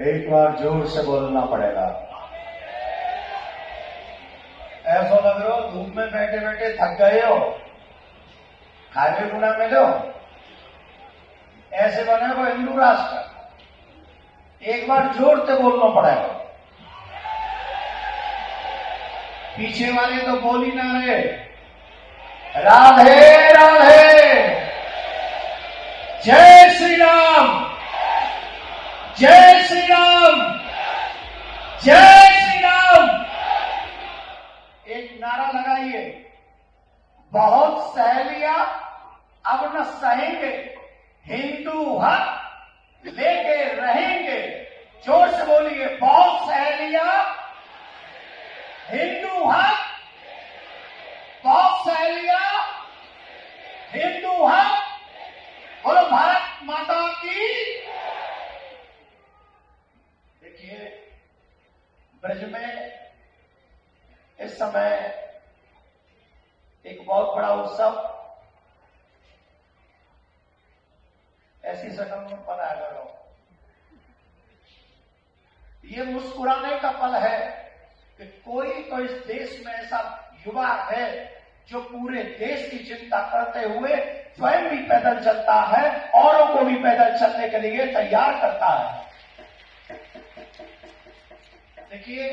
एक बार जोर से बोलना पड़ेगा। ऐसा लग रहा हो धूप में बैठे बैठे थक गए हो, हाईवे गुना में लो, ऐसे बने को हिंदू राष्ट्र। एक बार जोर से बोलना पड़ेगा। पीछे वाले तो बोल ही ना रहे। राधे राधे, जय श्री राम, जय श्री राम, जय श्री राम। एक नारा लगाइए, बहुत सहेलियां अब न सहेंगे, हिंदू हक लेके रहेंगे। जोर से बोलिए, बहुत सहेलियां हिंदू हक, बहुत सहेलियां हिंदू हक। बोलो भारत माता की। देखिए, ब्रज में इस समय एक बहुत बड़ा उत्सव ऐसी शकल में मनाया जा रहा हो। ये मुस्कुराने का पल है कि कोई तो इस देश में ऐसा युवा है जो पूरे देश की चिंता करते हुए स्वयं भी पैदल चलता है, औरों को भी पैदल चलने के लिए तैयार करता है। देखिए,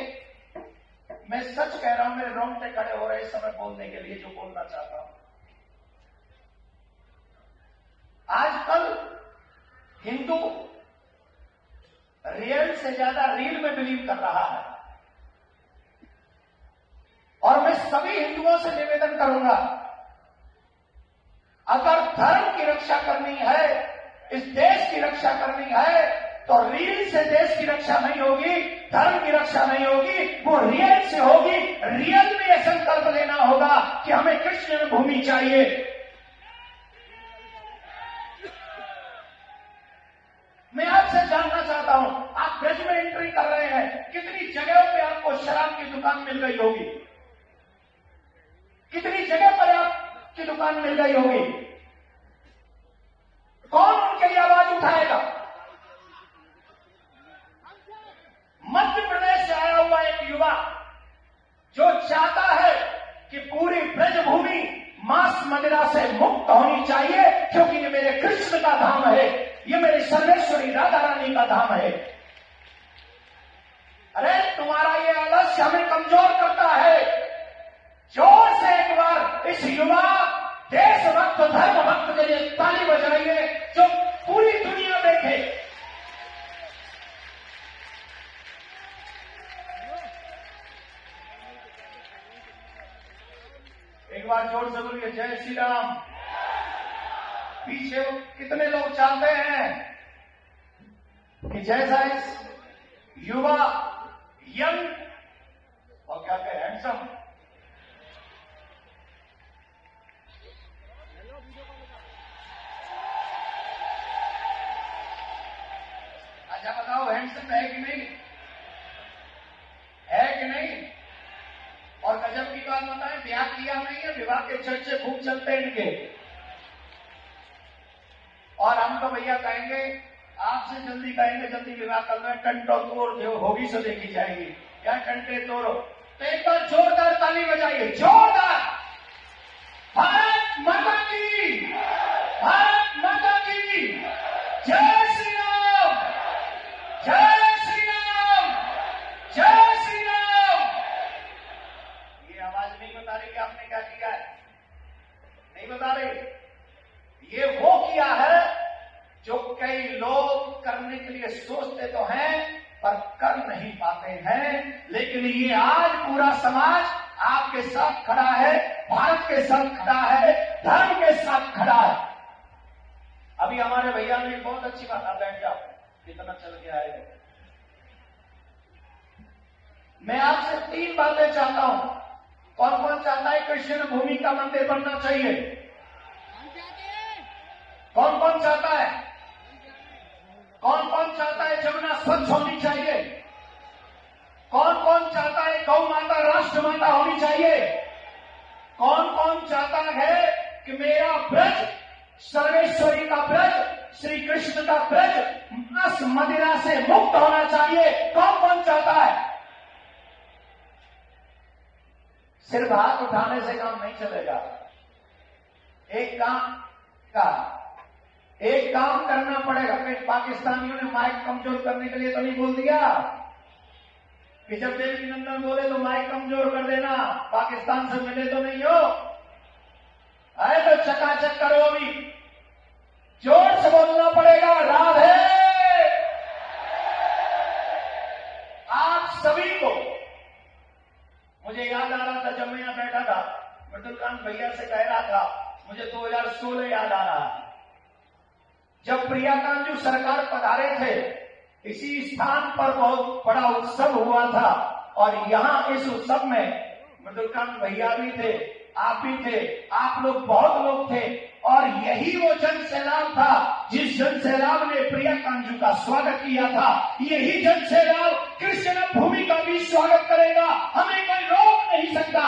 मैं सच कह रहा हूं, मेरे रोंगटे खड़े हो रहे इस समय बोलने के लिए जो बोलना चाहता हूं। आजकल हिंदू रियल से ज्यादा रील में बिलीव कर रहा है, और मैं सभी हिंदुओं से निवेदन करूंगा, अगर धर्म की रक्षा करनी है, इस देश की रक्षा करनी है, तो रील से देश की रक्षा नहीं होगी, धर्म की रक्षा नहीं होगी, वो रियल से होगी। रियल में यह संकल्प लेना होगा कि हमें कृष्ण भूमि चाहिए। मैं आपसे जानना चाहता हूं, आप ब्रज में एंट्री कर रहे हैं, कितनी जगहों पे आपको शराब की दुकान मिल गई होगी, कितनी जगह पर आपकी दुकान मिल गई होगी। कौन उनके लिए आवाज उठाएगा? मध्य प्रदेश से आया हुआ एक युवा जो चाहता है कि पूरी ब्रजभूमि मांस मदिरा से मुक्त होनी चाहिए, क्योंकि ये मेरे कृष्ण का धाम है, ये मेरी सर्वेश्वरी राधा रानी का धाम है। अरे तुम्हारा ये आलस्य हमें कमजोर करता है। जोर से एक बार इस युवा देशभक्त धर्म भक्त के लिए ताली बजाइए, जो पूरी दुनिया देखे। एक बार जोर से बोलिए, जय श्री राम। पीछे कितने लोग चाहते हैं कि जैसा इस युवा यंग और क्या कहे हैंडसम, अच्छा बताओ हैंडसम है कि नहीं, है कि नहीं? और गजब की बात बताएं, ब्याह किया नहीं है, विवाह के चर्चे खूब चलते हैं इनके। और हम तो भैया कहेंगे, आपसे जल्दी कहेंगे जल्दी विवाह कर लो, टंटो तोड़ जो होगी सो देखी जाएगी, क्या टंटे तोड़ो। तो एक बार जोरदार ताली बजाइए, जोरदार। भारत माता की, भारत माता की, जय श्री राम, जय श्री राम, जय श्री राम। ये आवाज नहीं बता रही कि आपने क्या किया है, नहीं बता रही। ये वो किया है जो कई लोग करने के लिए सोचते तो हैं पर कर नहीं पाते हैं, लेकिन ये आज पूरा समाज आपके साथ खड़ा है, भारत के साथ खड़ा है, धर्म के साथ खड़ा है। अभी हमारे भैया ने बहुत अच्छी बात, आप बैठ जाओ, कितना चल के आए। मैं आपसे 3 बातें चाहता हूं। कौन कौन चाहता है कृष्ण भूमि का मंदिर बनना चाहिए? कौन कौन चाहता है? कौन कौन चाहता है जमुना स्वच्छ होनी चाहिए? कौन कौन चाहता है गौ माता राष्ट्र माता होनी चाहिए? कौन कौन चाहता है कि मेरा ब्रज सर्वेश्वरी का ब्रज श्री कृष्ण का ब्रज मांस मदिरा से मुक्त होना चाहिए। कौन कौन चाहता है? सिर्फ हाथ उठाने से काम नहीं चलेगा। एक काम करना पड़ेगा। पाकिस्तानियों ने माइक कमजोर करने के लिए तो नहीं बोल दिया कि जब देवी नंदन बोले तो माइक कमजोर कर देना, पाकिस्तान से मिले तो नहीं हो। अरे तो चकाचक करो, अभी जोर से बोलना पड़ेगा, राधे। आप सभी को, मुझे याद आ रहा था जब मैं यहां बैठा था, मृदुलकांत भैया से कह रहा था, मुझे 2016 याद आ रहा है, जब प्रियाकांत जी सरकार पधारे थे, इसी स्थान पर बहुत बड़ा उत्सव हुआ था और यहां इस उत्सव में मृदुलकांत भैया भी थे, आप भी थे, आप लोग बहुत लोग थे और यही वो जन सैलाब था जिस जन सैलाब ने प्रियाकांत जी का स्वागत किया था। यही जन सैलाब कृष्ण भूमि का भी स्वागत करेगा, हमें कोई रोक नहीं सकता।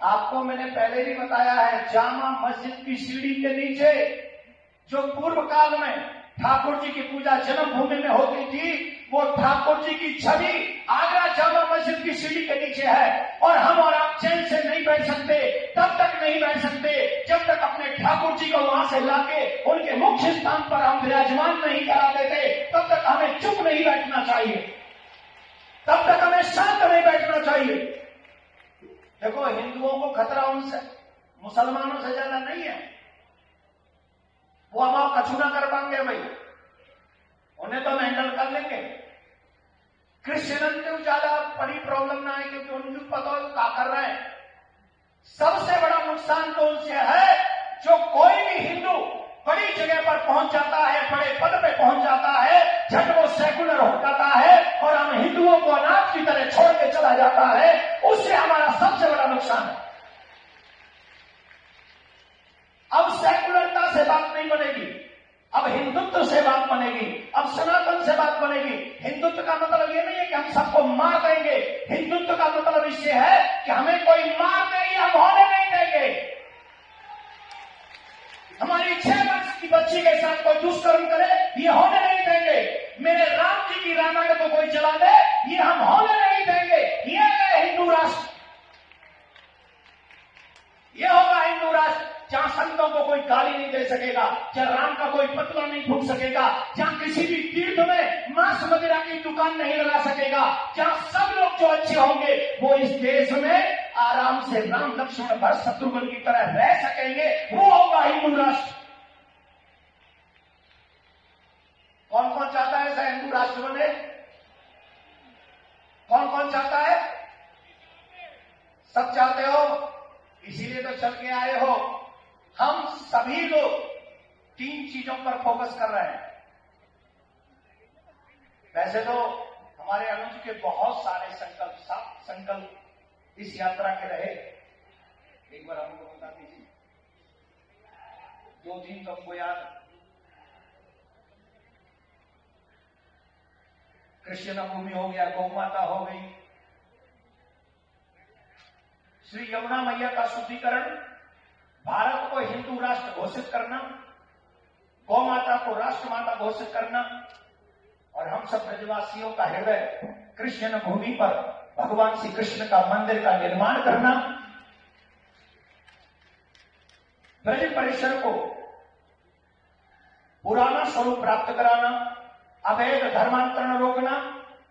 आपको मैंने पहले भी बताया है, जामा मस्जिद की सीढ़ी के नीचे जो पूर्व काल में ठाकुर जी की पूजा जन्मभूमि में होती थी, वो ठाकुर जी की छवि आगरा जामा मस्जिद की सीढ़ी के नीचे है। और हम और आप चैन से नहीं बैठ सकते, तब तक नहीं बैठ सकते जब तक अपने ठाकुर जी को वहां से लाके उनके मुख्य स्थान पर हम विराजमान नहीं करा देते, तब तक हमें चुप नहीं बैठना चाहिए, तब तक हमें शांत नहीं बैठना चाहिए। देखो, हिंदुओं को खतरा उनसे, मुसलमानों से ज्यादा नहीं है। वो हम कछु ना कर पाएंगे भाई, उन्हें तो हम हैंडल कर लेंगे। क्रिश्चियन को ज्यादा बड़ी प्रॉब्लम ना है, क्योंकि उनको पता है क्या कर रहे हैं। सबसे बड़ा नुकसान तो उनसे है जो कोई भी हिंदू बड़ी जगह पर पहुंच जाता है, बड़े पद पे पहुंच जाता है, झट वो सेकुलर हो जाता है और हम हिंदुओं को अनाथ की तरह छोड़ के चला जाता है। उससे हमारा सबसे बड़ा नुकसान है। अब सेकुलरता से बात नहीं बनेगी, अब हिंदुत्व से बात बनेगी, अब सनातन से बात बनेगी। हिंदुत्व का मतलब ये नहीं है कि हम सबको मार देंगे, हिंदुत्व का मतलब इससे है कि हमें कोई मार देगी, हम होने नहीं देंगे। हमारी 6 वर्ष की बच्ची के साथ कोई दुष्कर्म करे, ये होने नहीं देंगे। मेरे राम जी की रामायण को कोई चला दे, ये हम होने नहीं देंगे। ये है हिंदू राष्ट्र, ये होगा हिंदू राष्ट्र जहां संतों को कोई गाली नहीं दे सकेगा, जहां राम का कोई पतला नहीं फूक सकेगा, जहां किसी भी तीर्थ में मांस मदिरा की दुकान नहीं लगा सकेगा, जहां सब लोग जो अच्छे होंगे वो इस देश में आराम से राम लक्ष्मण भरत शत्रुघ्न की तरह रह सकेंगे, वो होगा हिंदू राष्ट्र। कौन कौन चाहता है ऐसा हिंदू राष्ट्र बने? कौन कौन चाहता है? सब चाहते हो, इसीलिए तो चल के आए हो। हम सभी लोग 3 चीजों पर फोकस कर रहे हैं। वैसे तो हमारे अनुज के बहुत सारे संकल्प इस यात्रा के रहे, एक बार हमको बता दीजिए 2-3 तो हमको याद। कृष्ण भूमि हो गया, गौ माता हो गई, श्री यमुना मैया का शुद्धिकरण, भारत को हिंदू राष्ट्र घोषित करना, गौ माता को राष्ट्र माता घोषित करना और हम सब ब्रजवासियों का हृदय कृष्ण भूमि पर भगवान श्री कृष्ण का मंदिर का निर्माण करना, ब्रज परिसर को पुराना स्वरूप प्राप्त कराना, अवैध धर्मांतरण रोकना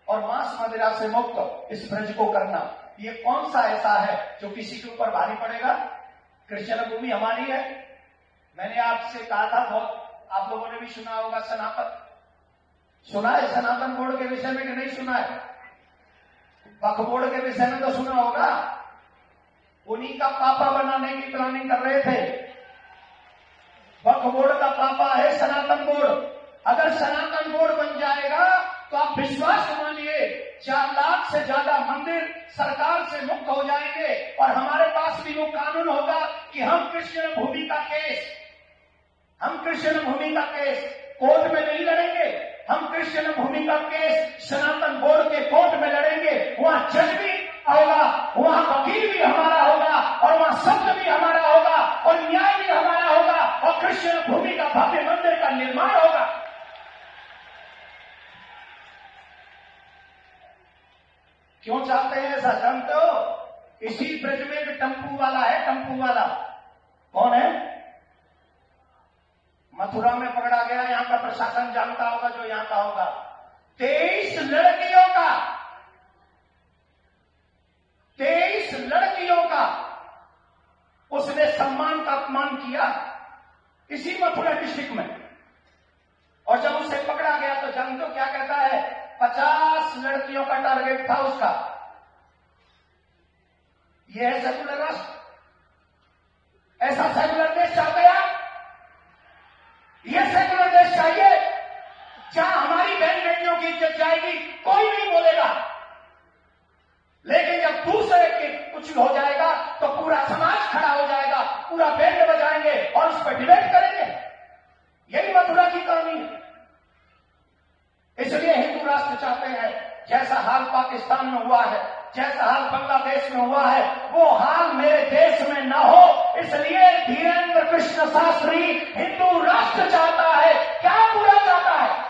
और मांस मदिरा से मुक्त इस ब्रज को करना। ये कौन सा ऐसा है जो किसी के ऊपर भारी पड़ेगा? कृष्ण भूमि हमारी है। मैंने आपसे कहा था, बहुत आप लोगों ने भी सुना होगा, सनातन सुना है, सनातन बोर्ड के विषय में कि नहीं सुना है? वक्फ बोर्ड के विषय में तो सुना होगा। उन्हीं का पापा बनाने की प्लानिंग कर रहे थे। वक्फ बोर्ड का पापा है सनातन बोर्ड। अगर सनातन बोर्ड बन जाएगा तो आप विश्वास मानिए 4 लाख से ज्यादा मंदिर सरकार से मुक्त हो जाएंगे और हमारे पास भी वो कानून होगा कि हम कृष्ण भूमि का केस कोर्ट में नहीं लड़ेंगे, हम कृष्ण भूमि का केस सनातन बोर्ड के कोर्ट में लड़ेंगे। वहां जज भी होगा, वहां वकील भी हमारा होगा और वहां शब्द भी हमारा होगा और न्याय भी हमारा होगा और कृष्ण भूमि का भव्य मंदिर का निर्माण होगा। क्यों चाहते हैं ऐसा? जानते हो, इसी ब्रज में एक टम्पू वाला है, टम्पू वाला कौन है? मथुरा में पकड़ा गया, यहां का प्रशासन जानता होगा, जो यहां का होगा। 23 लड़कियों का उसने सम्मान का अपमान किया इसी मथुरा डिस्ट्रिक्ट में। और जब उसे पकड़ा गया तो जानते हो क्या कहता है? 50 लड़कियों का टारगेट था उसका। यह है सेकुलर राष्ट्र? ऐसा सेकुलर देश चाहते हैं आप? यह सेकुलर देश चाहिए जहां हमारी बहन बेटियों की इज्जत जाएगी, कोई नहीं बोलेगा। लेकिन जब दूसरे के कुछ हो जाएगा तो पूरा समाज खड़ा हो जाएगा, पूरा बैंड बजाएंगे और उस पर डिबेट करेंगे। यही मथुरा की कहानी है। इसलिए हिंदू राष्ट्र चाहते हैं, जैसा हाल पाकिस्तान में हुआ है, जैसा हाल बांग्लादेश में हुआ है, वो हाल मेरे देश में ना हो। इसलिए धीरेन्द्र कृष्ण शास्त्री हिंदू राष्ट्र चाहता है। क्या बुरा चाहता है?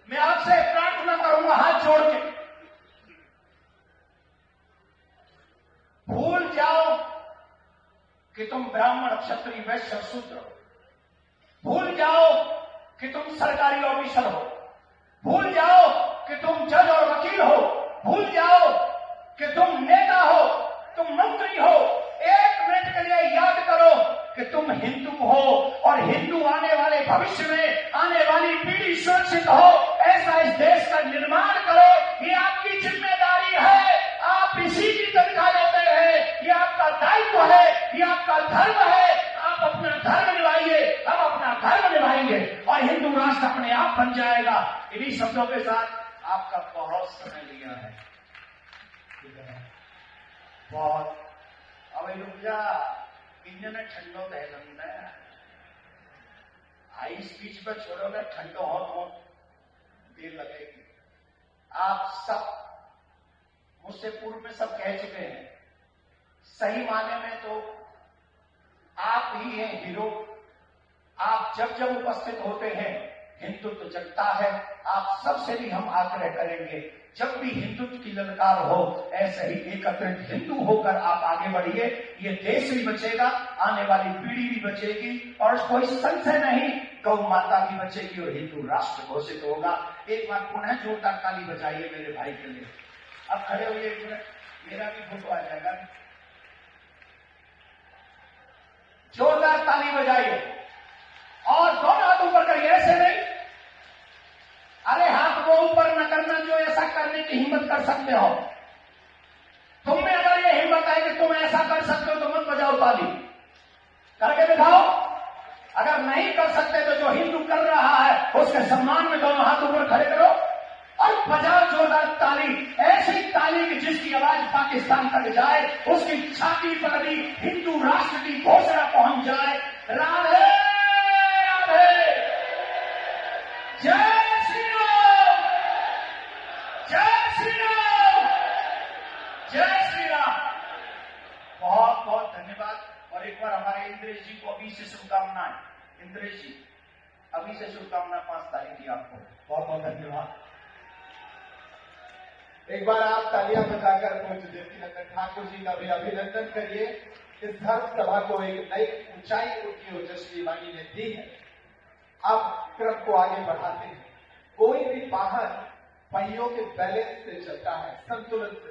मैं आपसे प्रार्थना करूंगा हाथ जोड़ के, भूल जाओ कि तुम ब्राह्मण, क्षत्रिय, वैश्य और शूद्र हो। भूल जाओ कि तुम सरकारी ऑफिसर हो। भूल जाओ कि तुम जज और वकील हो। भूल जाओ कि तुम नेता हो, तुम मंत्री हो। 1 मिनट के लिए याद करो कि तुम हिंदू हो और हिंदू आने वाले भविष्य में आने वाली पीढ़ी सुरक्षित हो, ऐसा इस देश का निर्माण करो। ये आपकी जिम्मेदारी है। आप इसी की तनख्वाह लेते हैं, ये आपका दायित्व है, ये आपका धर्म है। आप अपना धर्म निभाइए, हम अपना धर्म निभाएंगे और हिंदू राष्ट्र अपने आप बन जाएगा। इन्हीं शब्दों के साथ आपका बहुत समय लिया है, बहुत। अब रुक जा, इंजन ठंडो दहलंदा है, हाई स्पीड पर छोड़ोगे ठंडो हो देर लगेगी। आप सब मुझसे पूर्व में सब कह चुके हैं, सही माने में तो आप ही हैं हीरो। आप जब जब उपस्थित होते हैं हिंदुत्व जगता है। आप सबसे भी हम आग्रह करेंगे, जब भी हिंदुत्व की ललकार हो, ऐसे ही एकत्रित हिंदू होकर आप आगे बढ़िए। ये देश भी बचेगा, आने वाली पीढ़ी भी बचेगी और कोई संशय नहीं, गौ माता भी बचेगी और हिंदू राष्ट्र घोषित होगा। एक बार पुनः जोरदार ताली बजाइए मेरे भाई के लिए। अब खड़े हुए एक मिनट, मेरा भी फोटो आ जाएगा। जोरदार ताली बजाइए और दोनों हाथ ऊपर करिए, ऐसे नहीं। अरे हाथ वो ऊपर न करना जो ऐसा करने की हिम्मत कर सकते हो। तुम में अगर ये हिम्मत है कि तुम ऐसा कर सकते हो तो मत बजाओ ताली, करके दिखाओ। अगर नहीं कर सकते तो जो हिंदू कर रहा है उसके सम्मान में दोनों हाथ ऊपर खड़े करो और बजाओ जोरदार ताली। ऐसी ताली कि जिसकी आवाज पाकिस्तान तक जाए, उसकी छाती पर भी हिंदू राष्ट्र की घोषणा पहुंच जाए। राधे राधे, जय श्री राम, जय श्री राम, जय श्री राम। बहुत बहुत धन्यवाद। और एक बार हमारे इंद्रेश जी को अभी से शुभकामनाएं। इंद्रेश जी, अभी से शुभकामना 5 तारीख की आपको। बहुत बहुत धन्यवाद। एक बार आप तालियां बजाकर पूज्य देवकीनंदन ठाकुर जी का भी अभिनंदन करिए। इस धर्म सभा को एक नई ऊंचाई उनकी ओजस्वी वाणी ने दी है। अब क्रम को आगे बढ़ाते हैं। कोई भी वाहन पहियों के बैलेंस से चलता है, संतुलन से।